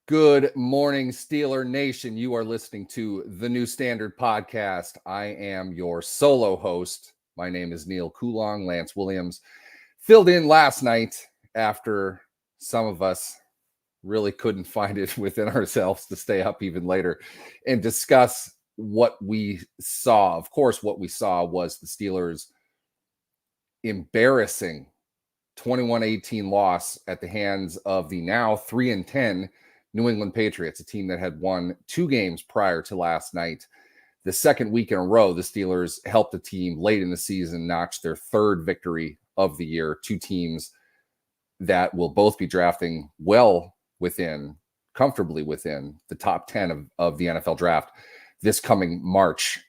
Good morning, Steeler Nation. You are listening to the New Standard Podcast. I am your solo host. My name is Neal. Coolong. Lance Williams filled in last night after some of us really couldn't find it within ourselves to stay up even later and discuss what we saw. Of course, what we saw was the Steelers' embarrassing 21-18 loss at the hands of the now 3-10 New England Patriots, a team that had won 2 games prior to last night. The second week in a row, the Steelers helped the team late in the season notch their 3rd victory of the year. 2 teams that will both be drafting comfortably within the top 10 of the NFL draft this coming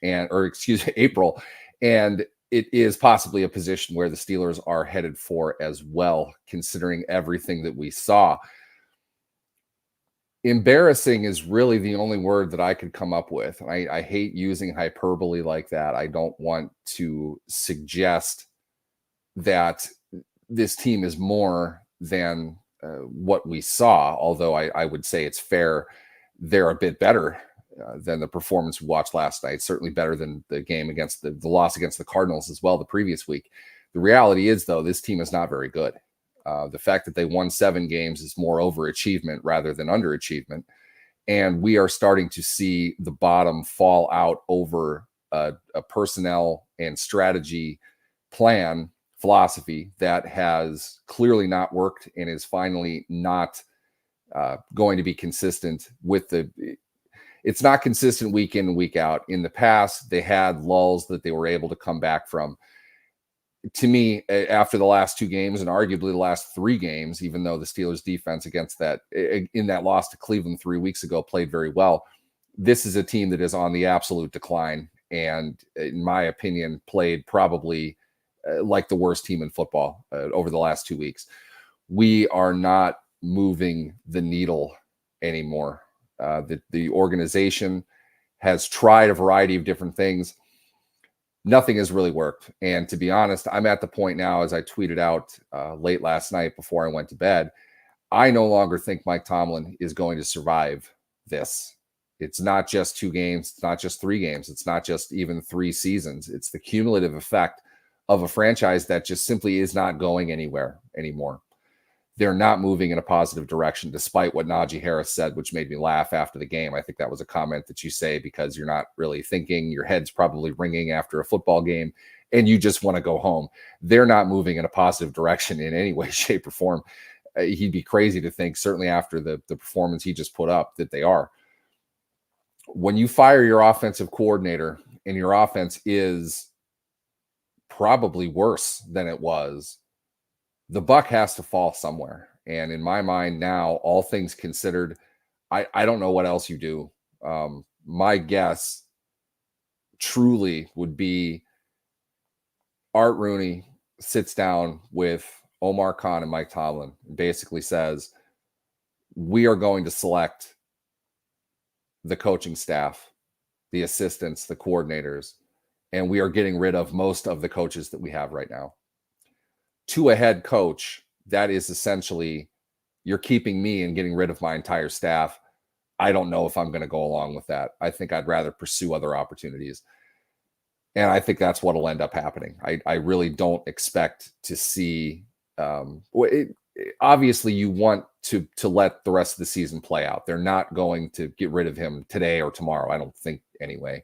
April. And it is possibly a position where the Steelers are headed for as well, considering everything that we saw. Embarrassing is really the only word that I could come up with. I hate using hyperbole like that. I don't want to suggest that this team is more than what we saw, although I would say it's fair. They're a bit better than the performance we watched last night, certainly better than the game against the loss against the Cardinals as well the previous week. The reality is, though, this team is not very good. The fact that they won 7 games is more overachievement rather than underachievement. And we are starting to see the bottom fall out over a personnel and strategy philosophy that has clearly not worked and is finally not going to be consistent with it's not consistent week in and week out. In the past, they had lulls that they were able to come back from. To me, after the last 2 games and arguably the last 3 games, even though the Steelers defense in that loss to Cleveland 3 weeks ago played very well, this is a team that is on the absolute decline. And in my opinion, played probably like the worst team in football over the last 2 weeks. We are not moving the needle anymore. The organization has tried a variety of different things. Nothing has really worked. And to be honest, I'm at the point now, as I tweeted out late last night before I went to bed, I no longer think Mike Tomlin is going to survive this. It's not just 2 games. It's not just 3 games. It's not just even 3 seasons. It's the cumulative effect of a franchise that just simply is not going anywhere anymore. They're not moving in a positive direction, despite what Najee Harris said, which made me laugh after the game. I think that was a comment that you say because you're not really thinking. Your head's probably ringing after a football game, and you just want to go home. They're not moving in a positive direction in any way, shape, or form. He'd be crazy to think, certainly after the performance he just put up, that they are. When you fire your offensive coordinator and your offense is probably worse than it was, the buck has to fall somewhere. And in my mind now, all things considered, I don't know what else you do. My guess truly would be Art Rooney sits down with Omar Khan and Mike Tomlin and basically says, we are going to select the coaching staff, the assistants, the coordinators, and we are getting rid of most of the coaches that we have right now. To a head coach, that is essentially, you're keeping me and getting rid of my entire staff. I don't know if I'm going to go along with that. I think I'd rather pursue other opportunities. And I think that's what will end up happening. I really don't expect to see obviously you want to let the rest of the season play out. They're not going to get rid of him today or tomorrow, I don't think anyway.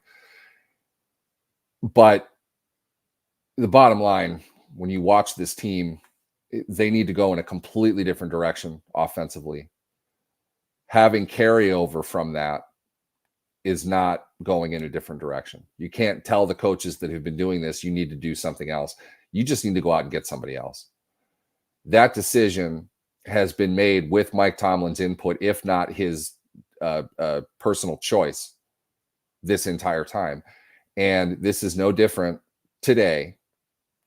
But the bottom line, when you watch this team, they need to go in a completely different direction offensively. Having carryover from that is not going in a different direction. You can't tell the coaches that have been doing this, you need to do something else. You just need to go out and get somebody else. That decision has been made with Mike Tomlin's input, if not his personal choice, this entire time. And this is no different today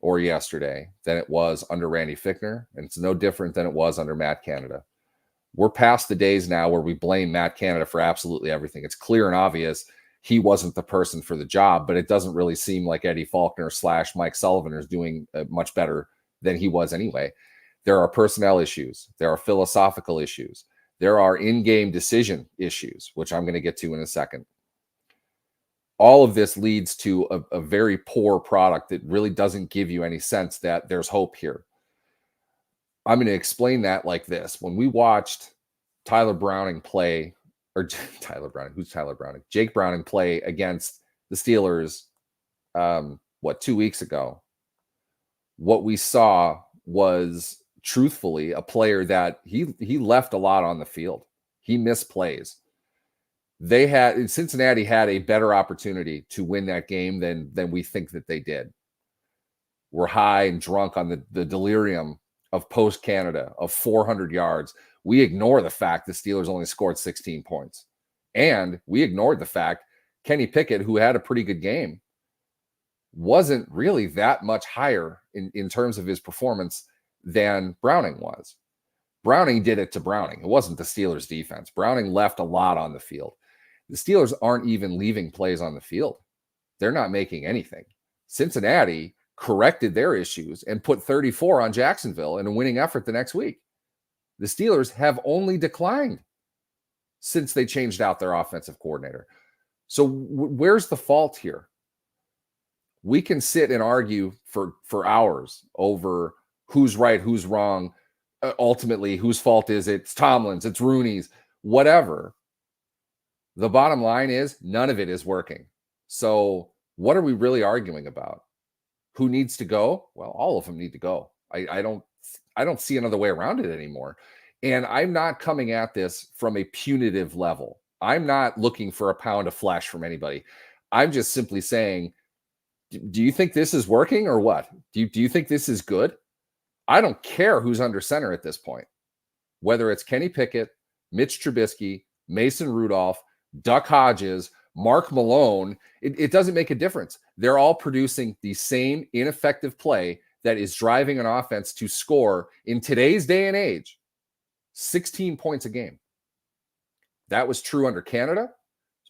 or yesterday than it was under Randy Fichtner, and it's no different than it was under Matt Canada. We're past the days now where we blame Matt Canada for absolutely everything. It's clear and obvious he wasn't the person for the job, but it doesn't really seem like Eddie Faulkner / Mike Sullivan is doing much better than he was anyway. There are personnel issues. There are philosophical issues. There are in-game decision issues, which I'm going to get to in a second. All of this leads to a very poor product that really doesn't give you any sense that there's hope here. I'm going to explain that like this. When we watched Tyler Browning play, or Tyler Browning, who's Tyler Browning? Jake Browning play against the Steelers, 2 weeks ago, what we saw was truthfully a player that he left a lot on the field. He missed plays. Cincinnati had a better opportunity to win that game than we think that they did. We're high and drunk on the delirium of post Canada of 400 yards. We ignore the fact the Steelers only scored 16 points. And we ignored the fact Kenny Pickett, who had a pretty good game, wasn't really that much higher in terms of his performance than Browning was. Browning did it to Browning. It wasn't the Steelers' defense. Browning left a lot on the field. The Steelers aren't even leaving plays on the field. They're not making anything. Cincinnati corrected their issues and put 34 on Jacksonville in a winning effort the next week. The Steelers have only declined since they changed out their offensive coordinator. So where's the fault here? We can sit and argue for hours over who's right, who's wrong, ultimately whose fault is it? It's Tomlin's, it's Rooney's, whatever. The bottom line is none of it is working. So what are we really arguing about? Who needs to go? Well, all of them need to go. I don't see another way around it anymore. And I'm not coming at this from a punitive level. I'm not looking for a pound of flesh from anybody. I'm just simply saying, do you think this is working or what? Do you think this is good? I don't care who's under center at this point, whether it's Kenny Pickett, Mitch Trubisky, Mason Rudolph, Duck Hodges, Mark Malone. It doesn't make a difference. They're all producing the same ineffective play that is driving an offense to score in today's day and age 16 points a game. That was true under Canada,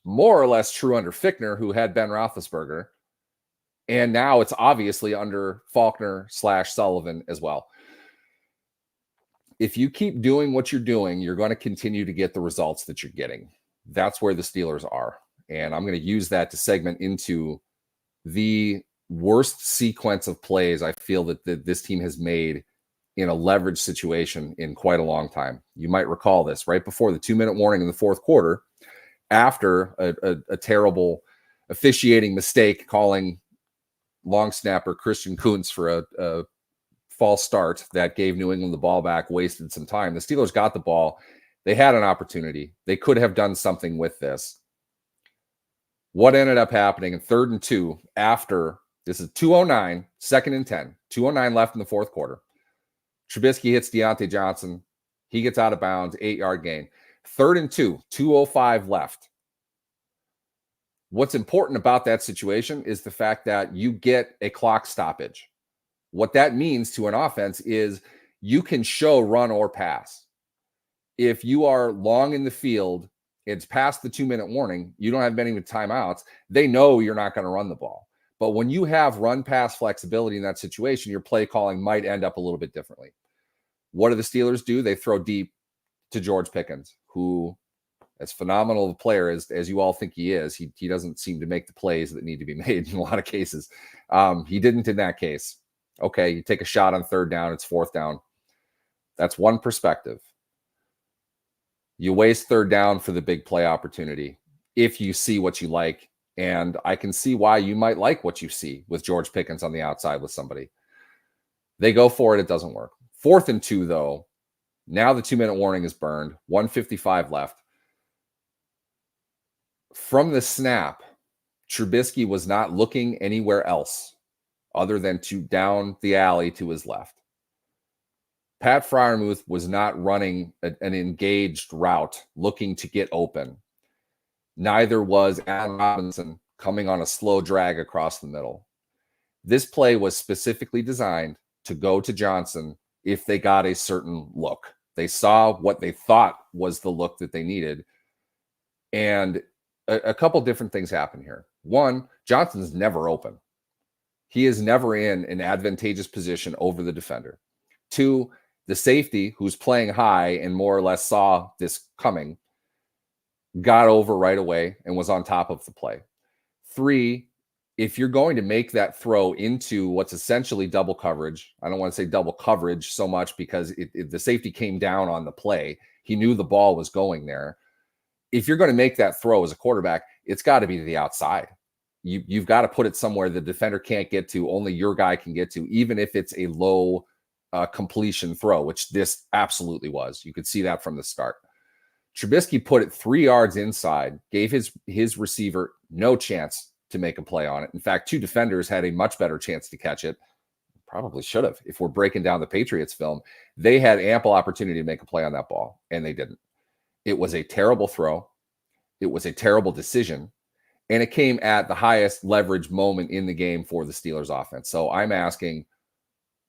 more or less true under Fichtner, who had Ben Roethlisberger. And now it's obviously under Faulkner/Sullivan as well. If you keep doing what you're doing, you're going to continue to get the results that you're getting. That's where the Steelers are. And I'm going to use that to segment into the worst sequence of plays I feel that this team has made in a leverage situation in quite a long time. You might recall this right before the 2-minute warning in the fourth quarter, after a terrible officiating mistake calling long snapper Christian Kuntz for a false start that gave New England the ball back, wasted some time. The Steelers got the ball. They had an opportunity. They could have done something with this. What ended up happening in 3rd and 2 after this is 2:09, 2nd and 10, 2:09 left in the fourth quarter. Trubisky hits Deontay Johnson. He gets out of bounds, 8-yard gain. 3rd and 2, 2:05 left. What's important about that situation is the fact that you get a clock stoppage. What that means to an offense is you can show run or pass. If you are long in the field, it's past the 2-minute warning, you don't have many timeouts, they know you're not going to run the ball. But when you have run-pass flexibility in that situation, your play calling might end up a little bit differently. What do the Steelers do? They throw deep to George Pickens, who, as phenomenal a player as you all think he is, he doesn't seem to make the plays that need to be made in a lot of cases. He didn't in that case. Okay, you take a shot on 3rd down, it's 4th down. That's one perspective. You waste 3rd down for the big play opportunity if you see what you like. And I can see why you might like what you see with George Pickens on the outside with somebody. They go for it. It doesn't work. 4th and 2, though. Now the 2-minute warning is burned. 1:55 left. From the snap, Trubisky was not looking anywhere else other than to down the alley to his left. Pat Freiermuth was not running an engaged route looking to get open. Neither was Allen Robinson coming on a slow drag across the middle. This play was specifically designed to go to Johnson if they got a certain look. They saw what they thought was the look that they needed. And a couple different things happen here. One, Johnson's never open. He is never in an advantageous position over the defender. 2, The safety, who's playing high and more or less saw this coming, got over right away and was on top of the play. 3, if you're going to make that throw into what's essentially double coverage, I don't want to say double coverage so much because the safety came down on the play. He knew the ball was going there. If you're going to make that throw as a quarterback, it's got to be to the outside. You've got to put it somewhere the defender can't get to, only your guy can get to, even if it's a low completion throw, which this absolutely was. You could see that from the start. Trubisky put it 3 yards inside, gave his receiver no chance to make a play on it. In fact, 2 defenders had a much better chance to catch it. Probably should have. If we're breaking down the Patriots film, they had ample opportunity to make a play on that ball, and they didn't. It was a terrible throw. It was a terrible decision, and it came at the highest leverage moment in the game for the Steelers offense. So I'm asking,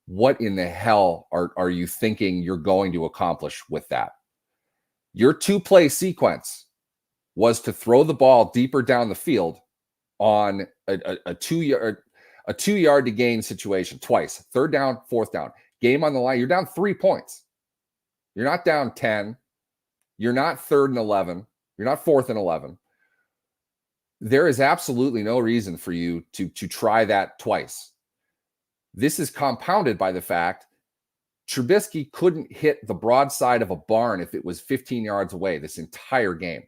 what in the hell are you thinking you're going to accomplish with that? Your 2-play sequence was to throw the ball deeper down the field on a 2-yard to gain situation twice. 3rd down, 4th down. Game on the line. You're down 3 points. You're not down 10. You're not 3rd and 11. You're not 4th and 11. There is absolutely no reason for you to try that twice. This is compounded by the fact Trubisky couldn't hit the broadside of a barn if it was 15 yards away this entire game.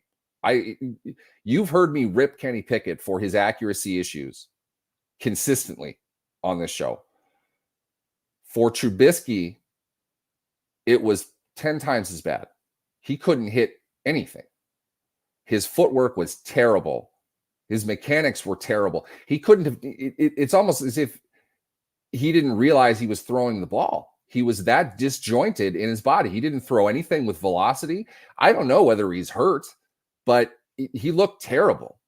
You've heard me rip Kenny Pickett for his accuracy issues consistently on this show. For Trubisky, it was 10 times as bad. He couldn't hit anything. His footwork was terrible. His mechanics were terrible. He couldn't have, it's almost as if he didn't realize he was throwing the ball. He was that disjointed in his body. He didn't throw anything with velocity. I don't know whether he's hurt, but he looked terrible.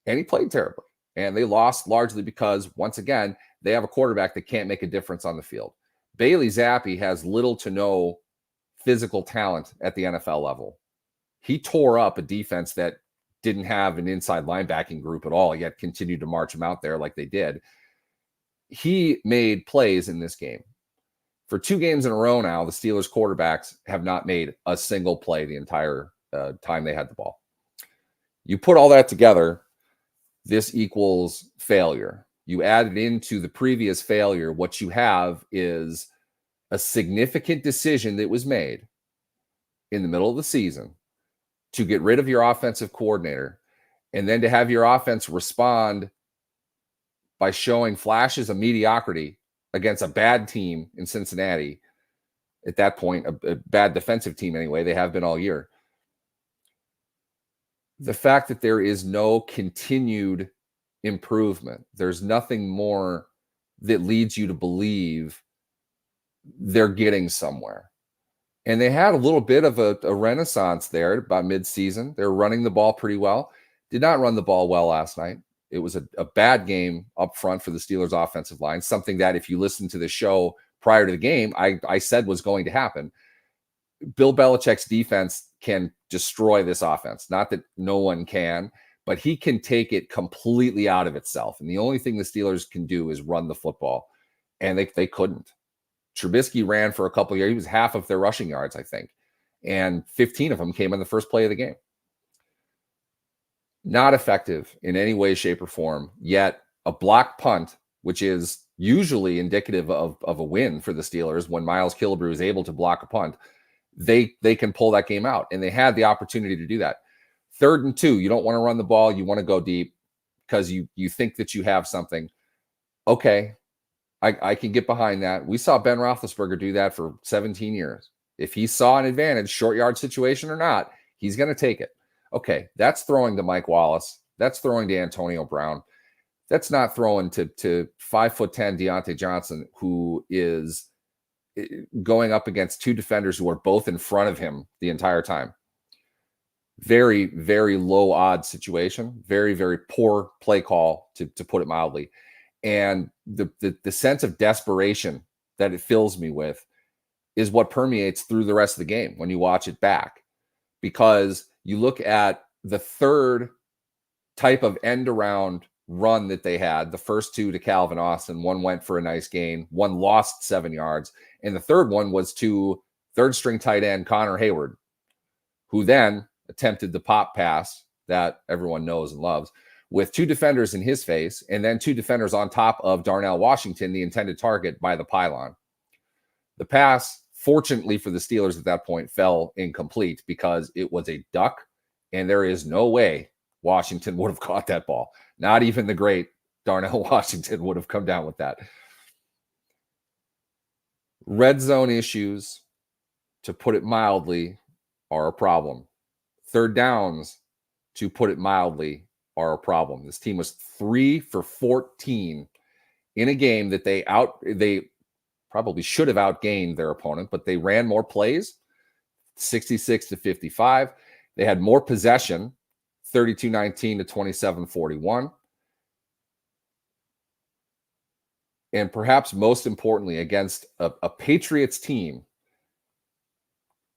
And he played terribly. And they lost largely because, once again, they have a quarterback that can't make a difference on the field. Bailey Zappi has little to no physical talent at the NFL level. He tore up a defense that didn't have an inside linebacking group at all, yet continued to march him out there like they did. He made plays in this game. For 2 games in a row now, the Steelers quarterbacks have not made a single play the entire time they had the ball. You put all that together, this equals failure. You add it into the previous failure. What you have is a significant decision that was made in the middle of the season to get rid of your offensive coordinator, and then to have your offense respond by showing flashes of mediocrity against a bad team in Cincinnati. At that point, a bad defensive team anyway. They have been all year. The fact that there is no continued improvement, there's nothing more that leads you to believe they're getting somewhere. And they had a little bit of a renaissance there about midseason. They're running the ball pretty well. Did not run the ball well last night. It was a bad game up front for the Steelers offensive line, something that if you listen to the show prior to the game, I said was going to happen. Bill Belichick's defense can destroy this offense. Not that no one can, but he can take it completely out of itself. And the only thing the Steelers can do is run the football. And they couldn't. Trubisky ran for a couple of years. He was half of their rushing yards, I think. And 15 of them came in the first play of the game. Not effective in any way, shape, or form. Yet a block punt, which is usually indicative of a win for the Steelers when Miles Killebrew is able to block a punt, they can pull that game out. And they had the opportunity to do that. 3rd and 2, you don't want to run the ball. You want to go deep because you think that you have something. Okay, I can get behind that. We saw Ben Roethlisberger do that for 17 years. If he saw an advantage, short yard situation or not, he's going to take it. Okay, that's throwing to Mike Wallace. That's throwing to Antonio Brown. That's not throwing to 5'10" Deontay Johnson, who is going up against 2 defenders who are both in front of him the entire time. Very, very low odds situation. Very, very poor play call, to put it mildly. And the sense of desperation that it fills me with is what permeates through the rest of the game when you watch it back. Because you look at the 3rd type of end around run that they had, the first 2 to Calvin Austin, one went for a nice gain, one lost 7 yards, And the third one was to third string tight end Connor Hayward, who then attempted the pop pass that everyone knows and loves with two defenders in his face and then two defenders on top of Darnell Washington, the intended target, by the pylon. The pass, fortunately for the Steelers at that point, fell incomplete because it was a duck, and there is no way Washington would have caught that ball. Not even the great Darnell Washington would have come down with that. Red zone issues, to put it mildly, are a problem. Third downs, to put it mildly, are a problem. This team was 3 for 14 in a game that they probably should have outgained their opponent, but they ran more plays, 66-55. They had more possession, 32-19 to 27-41. And perhaps most importantly, against a Patriots team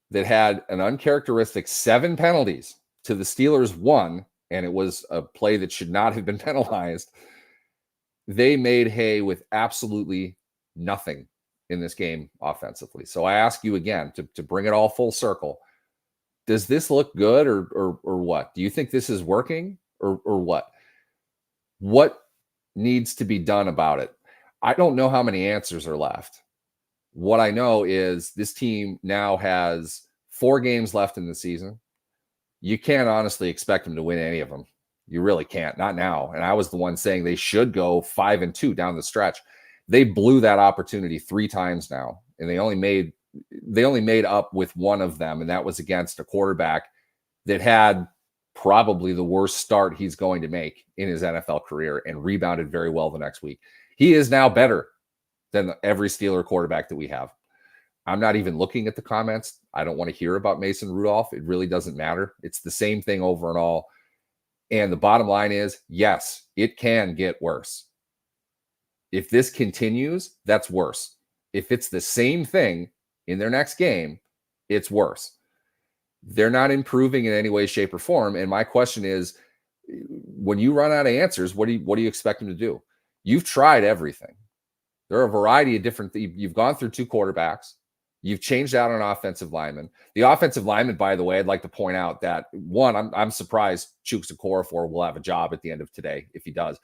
that had an uncharacteristic 7 penalties to the Steelers 1, and it was a play that should not have been penalized, they made hay with absolutely nothing in this game offensively. So I ask you again to bring it all full circle. Does this look good or what? Do you think this is working or what? What needs to be done about it? I don't know how many answers are left. What I know is this team now has 4 games left in the season. You can't honestly expect them to win any of them. You really can't, not now. And I was the one saying they should go 5-2 down the stretch. They blew that opportunity 3 times now, and they only made up with one of them, and that was against a quarterback that had probably the worst start he's going to make in his NFL career and rebounded very well the next week. He is now better than every Steeler quarterback that we have. I'm not even looking at the comments. I don't want to hear about Mason Rudolph. It really doesn't matter. It's the same thing over and all. And the bottom line is, yes, it can get worse. If this continues, that's worse. If it's the same thing in their next game, it's worse. They're not improving in any way, shape, or form. And my question is, when you run out of answers, what do you expect them to do? You've tried everything. There are a variety of different things. You've gone through 2 quarterbacks. You've changed out an offensive lineman. The offensive lineman, by the way, I'd like to point out that, one, I'm surprised Chuks Okorafor will have a job at the end of today if he does.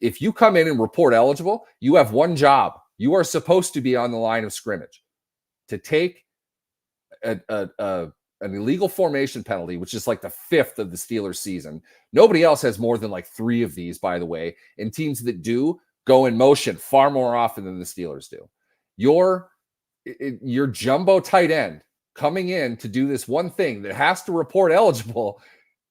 If you come in and report eligible, you have one job. You are supposed to be on the line of scrimmage to take an illegal formation penalty, which is like the 5th of the Steelers season. Nobody else has more than like 3 of these, by the way. And teams that do go in motion far more often than the Steelers do. Your jumbo tight end coming in to do this one thing that has to report eligible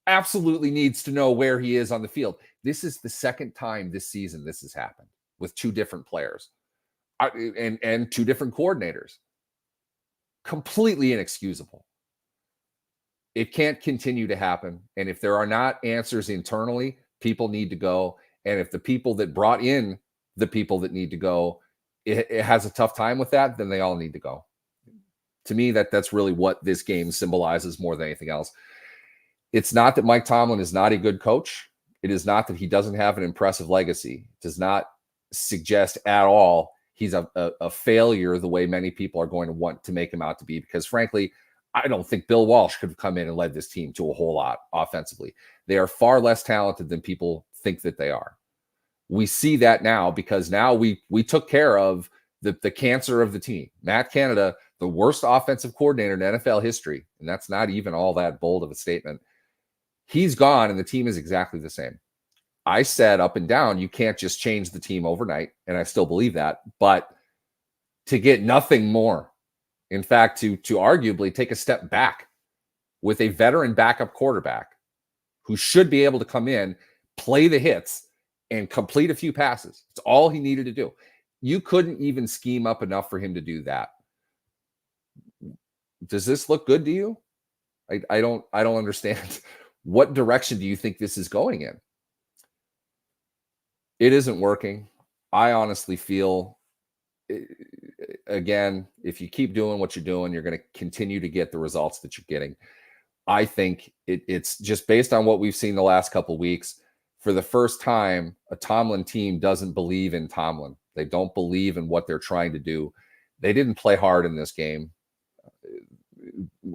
absolutely needs to know where he is on the field. This is the second time this season this has happened with 2 different players and 2 different coordinators. Completely inexcusable. It can't continue to happen. And if there are not answers internally, people need to go. And if the people that brought in the people that need to go, it has a tough time with that, then they all need to go. To me, that's really what this game symbolizes more than anything else. It's not that Mike Tomlin is not a good coach. It is not that he doesn't have an impressive legacy. It does not suggest at all he's a failure the way many people are going to want to make him out to be, because frankly, I don't think Bill Walsh could have come in and led this team to a whole lot offensively. They are far less talented than people think that they are. We see that now because now we took care of the cancer of the team. Matt Canada, the worst offensive coordinator in NFL history, and that's not even all that bold of a statement. He's gone, and the team is exactly the same. I said up and down, you can't just change the team overnight, and I still believe that. But to get nothing more, in fact, to arguably take a step back with a veteran backup quarterback who should be able to come in, play the hits, and complete a few passes. It's all he needed to do. You couldn't even scheme up enough for him to do that. Does this look good to you? I don't understand. What direction do you think this is going in? It isn't working. I honestly feel, again, if you keep doing what you're doing, you're going to continue to get the results that you're getting. I think it's just based on what we've seen the last couple of weeks. For the first time, a Tomlin team doesn't believe in Tomlin. They don't believe in what they're trying to do. They didn't play hard in this game.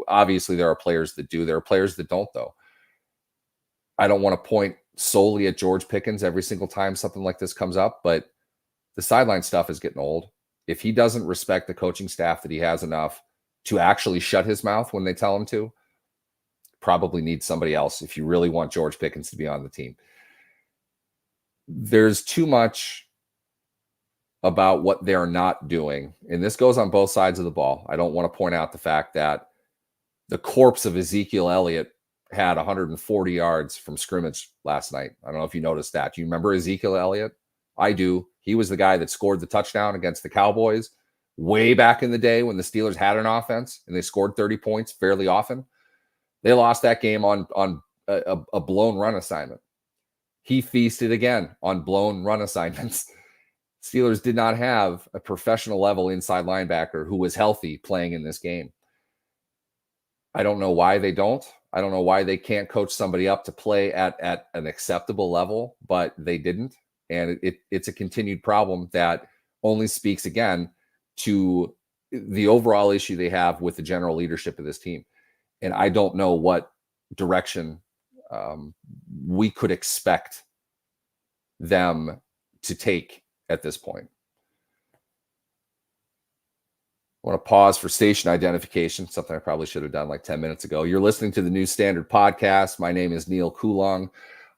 Obviously, there are players that do. There are players that don't, though. I don't want to point solely at George Pickens every single time something like this comes up, but the sideline stuff is getting old. If he doesn't respect the coaching staff that he has enough to actually shut his mouth when they tell him to, probably needs somebody else if you really want George Pickens to be on the team. There's too much about what they're not doing, and this goes on both sides of the ball. I don't want to point out the fact that the corpse of Ezekiel Elliott had 140 yards from scrimmage last night. I don't know if you noticed that. Do you remember Ezekiel Elliott? I do. He was the guy that scored the touchdown against the Cowboys way back in the day when the Steelers had an offense and they scored 30 points fairly often. They lost that game on a blown run assignment. He feasted again on blown run assignments. Steelers did not have a professional level inside linebacker who was healthy playing in this game. I don't know why they don't. I don't know why they can't coach somebody up to play at an acceptable level, but they didn't. And it's a continued problem that only speaks again to the overall issue they have with the general leadership of this team. And I don't know what direction we could expect them to take at this point. I want to pause for station identification, something I probably should have done like 10 minutes ago. You're listening to the New Standard Podcast. My name is Neal Coolong.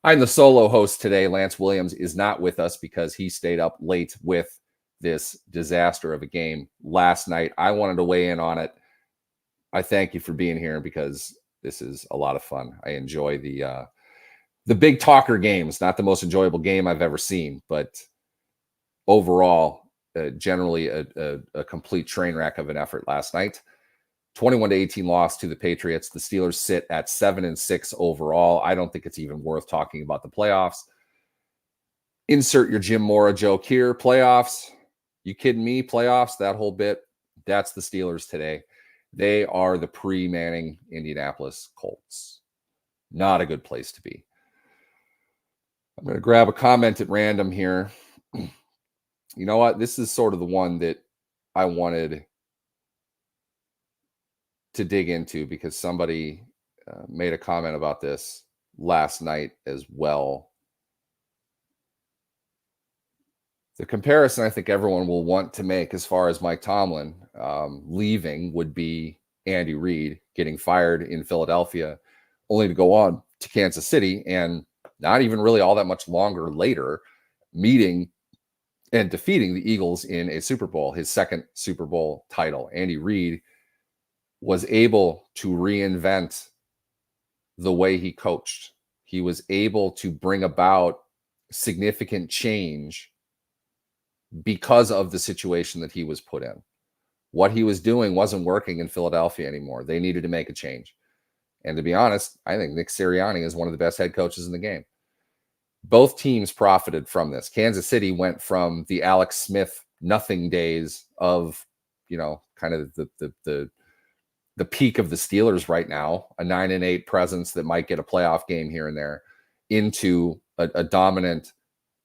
I'm the solo host today. Lance Williams is not with us because he stayed up late with this disaster of a game last night. I wanted to weigh in on it. I thank you for being here because this is a lot of fun. I enjoy the big talker games. Not the most enjoyable game I've ever seen, but overall, generally a complete train wreck of an effort last night. 21-18 loss to the Patriots. The Steelers sit at 7-6 overall. I don't think it's even worth talking about the playoffs. Insert your Jim Mora joke here. Playoffs? You kidding me? Playoffs? That whole bit? That's the Steelers today. They are the pre-Manning Indianapolis Colts. Not a good place to be. I'm going to grab a comment at random here. You know what? This is sort of the one that I wanted to dig into because somebody made a comment about this last night as well. The comparison I think everyone will want to make as far as Mike Tomlin leaving would be Andy Reid getting fired in Philadelphia, only to go on to Kansas City, and not even really all that much longer later, meeting and defeating the Eagles in a Super Bowl, his second Super Bowl title. Andy Reid was able to reinvent the way he coached. He was able to bring about significant change because of the situation that he was put in. What he was doing wasn't working in Philadelphia anymore. They needed to make a change. And to be honest, I think Nick Sirianni is one of the best head coaches in the game. Both teams profited from this. Kansas City went from the Alex Smith nothing days of, kind of the peak of the Steelers right now, a 9-8 presence that might get a playoff game here and there, into a dominant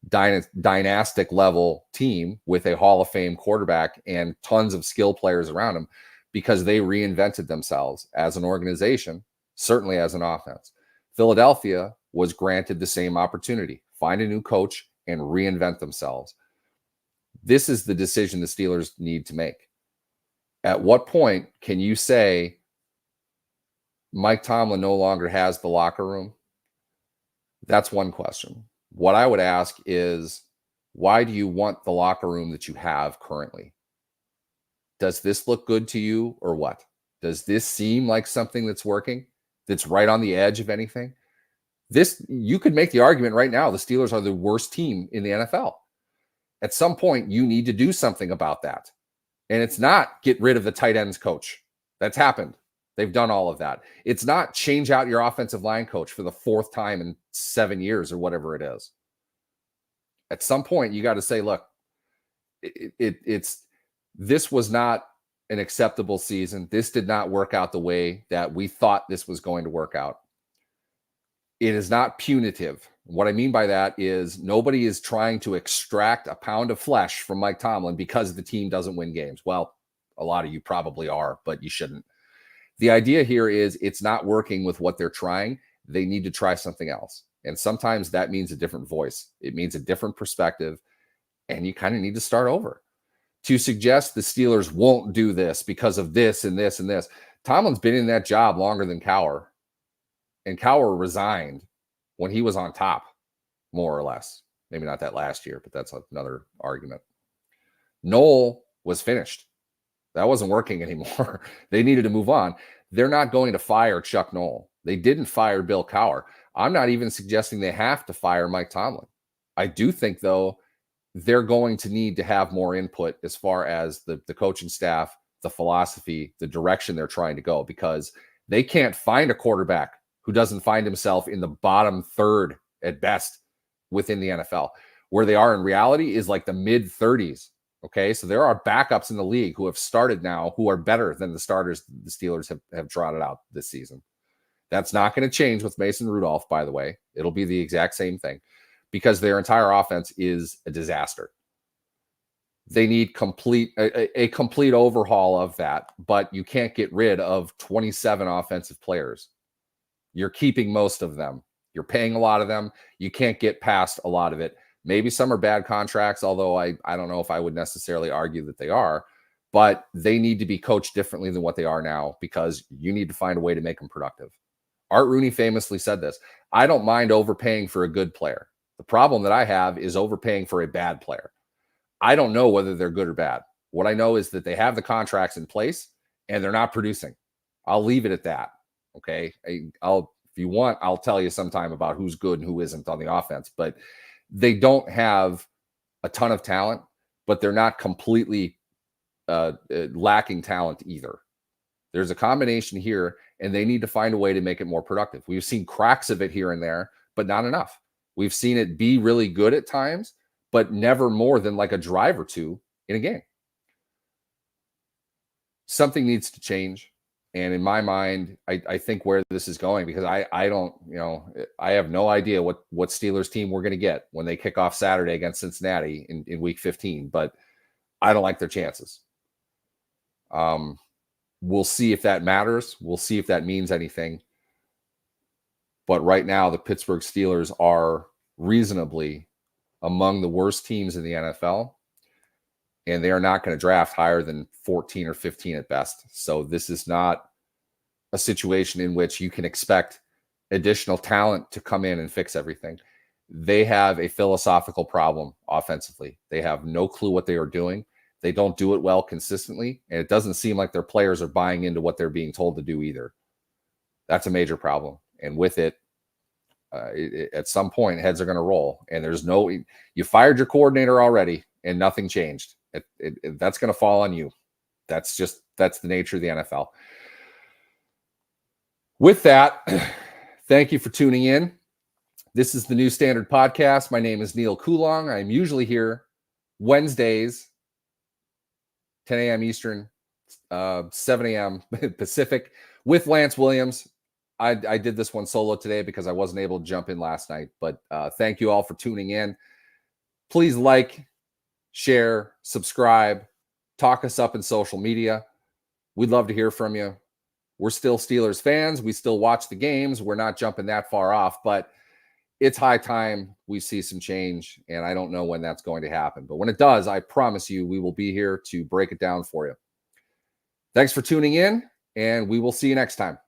dynastic level team with a Hall of Fame quarterback and tons of skill players around him because they reinvented themselves as an organization, certainly as an offense. Philadelphia was granted the same opportunity, find a new coach and reinvent themselves. This is the decision the Steelers need to make. At what point can you say Mike Tomlin no longer has the locker room? That's one question. What I would ask is, why do you want the locker room that you have currently? Does this look good to you or what? Does this seem like something that's working, that's right on the edge of anything? You could make the argument right now the Steelers are the worst team in the NFL. At some point, you need to do something about that. And it's not get rid of the tight ends coach. That's happened. They've done all of that. It's not change out your offensive line coach for the fourth time in 7 years or whatever it is. At some point, you got to say, look, this was not an acceptable season. This did not work out the way that we thought this was going to work out. It is not punitive. What I mean by that is nobody is trying to extract a pound of flesh from Mike Tomlin because the team doesn't win games. Well, A lot of you probably are, but you shouldn't. The idea here is it's not working with what they're trying. They need to try something else. And sometimes that means a different voice. It means a different perspective. And you kind of need to start over. To suggest the Steelers won't do this because of this and this and this. Tomlin's been in that job longer than Cowher. And Cowher resigned when he was on top, more or less. Maybe not that last year, but that's another argument. Noel was finished. That wasn't working anymore. They needed to move on. They're not going to fire Chuck Noll. They didn't fire Bill Cowher. I'm not even suggesting they have to fire Mike Tomlin. I do think, though, they're going to need to have more input as far as the coaching staff, the philosophy, the direction they're trying to go, because they can't find a quarterback who doesn't find himself in the bottom third at best within the NFL. Where they are in reality is like the mid 30s. Okay, so there are backups in the league who have started now who are better than the starters the Steelers have trotted out this season. That's not going to change with Mason Rudolph, by the way. It'll be the exact same thing because their entire offense is a disaster. They need a complete overhaul of that, but you can't get rid of 27 offensive players. You're keeping most of them. You're paying a lot of them. You can't get past a lot of it. Maybe some are bad contracts, although I don't know if I would necessarily argue that they are, but they need to be coached differently than what they are now because you need to find a way to make them productive. Art Rooney famously said this: I don't mind overpaying for a good player. The problem that I have is overpaying for a bad player. I don't know whether they're good or bad. What I know is that they have the contracts in place and they're not producing. I'll leave it at that. Okay. If you want, I'll tell you sometime about who's good and who isn't on the offense, but they don't have a ton of talent, but they're not completely lacking talent either. There's a combination here, and they need to find a way to make it more productive. We've seen cracks of it here and there, but not enough. We've seen it be really good at times, but never more than like a drive or two in a game. Something needs to change. And in my mind, I think where this is going, because I don't, I have no idea what Steelers team we're going to get when they kick off Saturday against Cincinnati in week 15, but I don't like their chances. We'll see if that matters. We'll see if that means anything. But right now, the Pittsburgh Steelers are reasonably among the worst teams in the NFL. And they are not going to draft higher than 14 or 15 at best. So this is not a situation in which you can expect additional talent to come in and fix everything. They have a philosophical problem offensively. They have no clue what they are doing. They don't do it well consistently. And it doesn't seem like their players are buying into what they're being told to do either. That's a major problem. And with it, at some point, heads are going to roll. And you fired your coordinator already and nothing changed. That's going to fall on you. That's the nature of the NFL. With that, thank you for tuning in. This is the New Standard Podcast. My name is Neal Coolong. I'm usually here Wednesdays, 10 a.m. Eastern, 7 a.m. Pacific, with Lance Williams. I did this one solo today because I wasn't able to jump in last night. But thank you all for tuning in. Please like, share, subscribe, talk us up in social media. We'd love to hear from you. We're still Steelers fans. We still watch the games. We're not jumping that far off, but it's high time we see some change, and I don't know when that's going to happen. But when it does, I promise you we will be here to break it down for you. Thanks for tuning in, and we will see you next time.